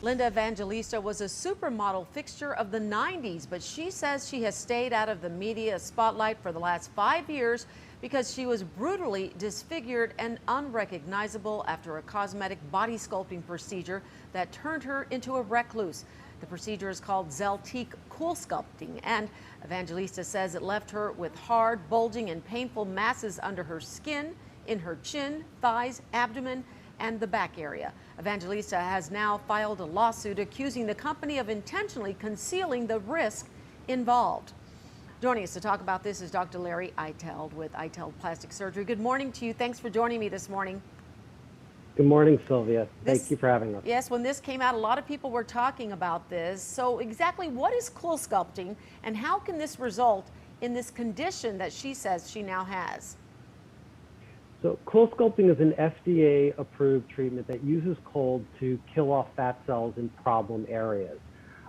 Linda Evangelista was a supermodel fixture of the 90s, but she says she has stayed out of the media spotlight for the last 5 years because she was brutally disfigured and unrecognizable after a cosmetic body sculpting procedure that turned her into a recluse. The procedure is called CoolSculpting, and Evangelista says it left her with hard, bulging, and painful masses under her skin, in her chin, thighs, abdomen, and the back area. Evangelista has now filed a lawsuit accusing the company of intentionally concealing the risk involved. Joining us to talk about this is Dr. Larry Iteld with Iteld Plastic Surgery. Good morning to you. Thanks for joining me this morning. Good morning, Sylvia. Thank you for having us. Yes, when this came out, a lot of people were talking about this. So exactly what is CoolSculpting, and how can this result in this condition that she says she now has? So CoolSculpting is an FDA-approved treatment that uses cold to kill off fat cells in problem areas.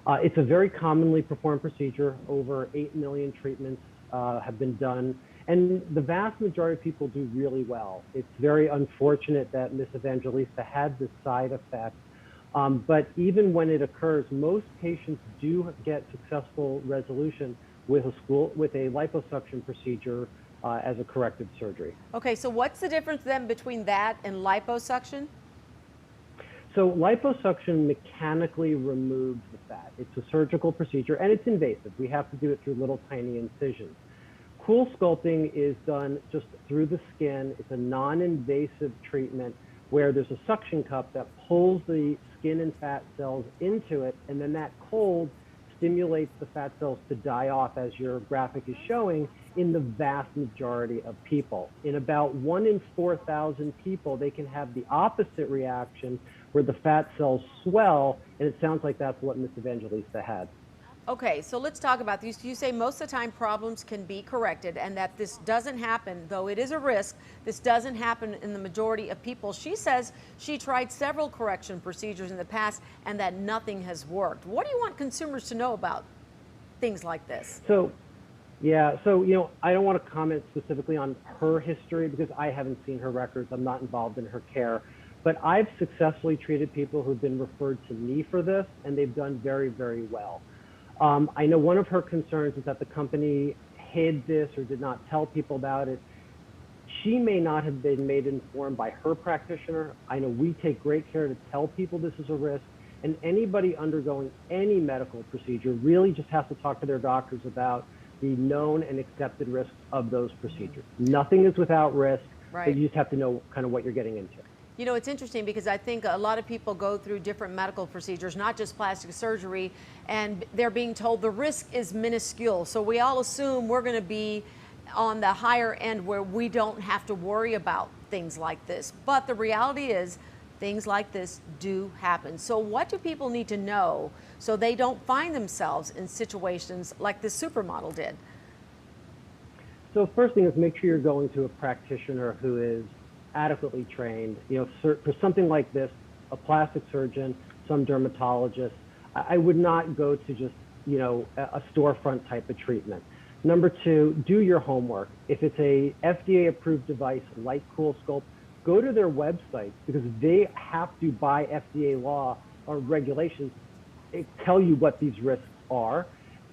It's a very commonly performed procedure. Over 8 million treatments have been done, and the vast majority of people do really well. It's very unfortunate that Miss Evangelista had this side effect, but even when it occurs, most patients do get successful resolution with a liposuction procedure as a corrective surgery. Okay, so what's the difference then between that and liposuction? So liposuction mechanically removes the fat. It's a surgical procedure and it's invasive. We have to do it through little tiny incisions. CoolSculpting is done just through the skin. It's a non-invasive treatment where there's a suction cup that pulls the skin and fat cells into it, and then that cold stimulates the fat cells to die off, as your graphic is showing, in the vast majority of people. In about 1 in 4,000 people, they can have the opposite reaction where the fat cells swell, and it sounds like that's what Miss Evangelista had. Okay, so let's talk about these. You say most of the time problems can be corrected and that this doesn't happen, though it is a risk, this doesn't happen in the majority of people. She says she tried several correction procedures in the past and that nothing has worked. What do you want consumers to know about things like this? Yeah, so I don't want to comment specifically on her history because I haven't seen her records. I'm not involved in her care. But I've successfully treated people who've been referred to me for this, and they've done very, very well. I know one of her concerns is that the company hid this or did not tell people about it. She may not have been made informed by her practitioner. I know we take great care to tell people this is a risk, and anybody undergoing any medical procedure really just has to talk to their doctors about the known and accepted risks of those procedures. Nothing is without risk, right. But you just have to know kind of what you're getting into. You know, it's interesting because I think a lot of people go through different medical procedures, not just plastic surgery, and they're being told the risk is minuscule. So we all assume we're going to be on the higher end where we don't have to worry about things like this. But the reality is things like this do happen. So what do people need to know so they don't find themselves in situations like this supermodel did? So first thing is make sure you're going to a practitioner who is adequately trained. For something like this, a plastic surgeon, some dermatologist. I would not go to just, a storefront type of treatment. Number two, do your homework. If it's a FDA-approved device like CoolSculpt, go to their website because they have to, by FDA law or regulations, tell you what these risks are.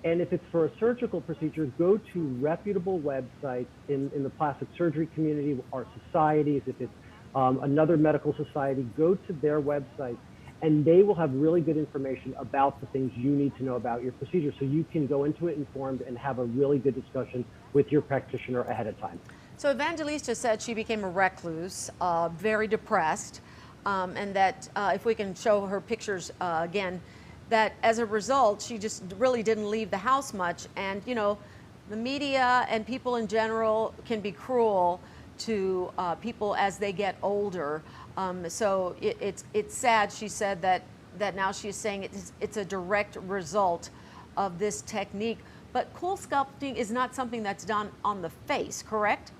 And if it's for a surgical procedure, go to reputable websites in the plastic surgery community or societies. If it's another medical society, go to their websites and they will have really good information about the things you need to know about your procedure so you can go into it informed and have a really good discussion with your practitioner ahead of time. So Evangelista said she became a recluse, very depressed, and that if we can show her pictures again, that as a result, she just really didn't leave the house much. And, the media and people in general can be cruel to people as they get older. So it's sad, she said, that now she's saying it's a direct result of this technique. But CoolSculpting is not something that's done on the face, correct?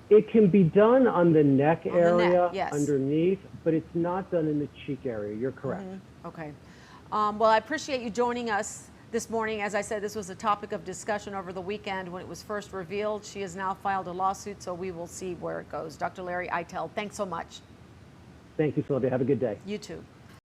It can be done on the neck area, yes. Underneath, but it's not done in the cheek area. You're correct. Mm-hmm. Okay. Well, I appreciate you joining us this morning. As I said, this was a topic of discussion over the weekend when it was first revealed. She has now filed a lawsuit, so we will see where it goes. Dr. Larry Iteld, thanks so much. Thank you, Sylvia. Have a good day. You too.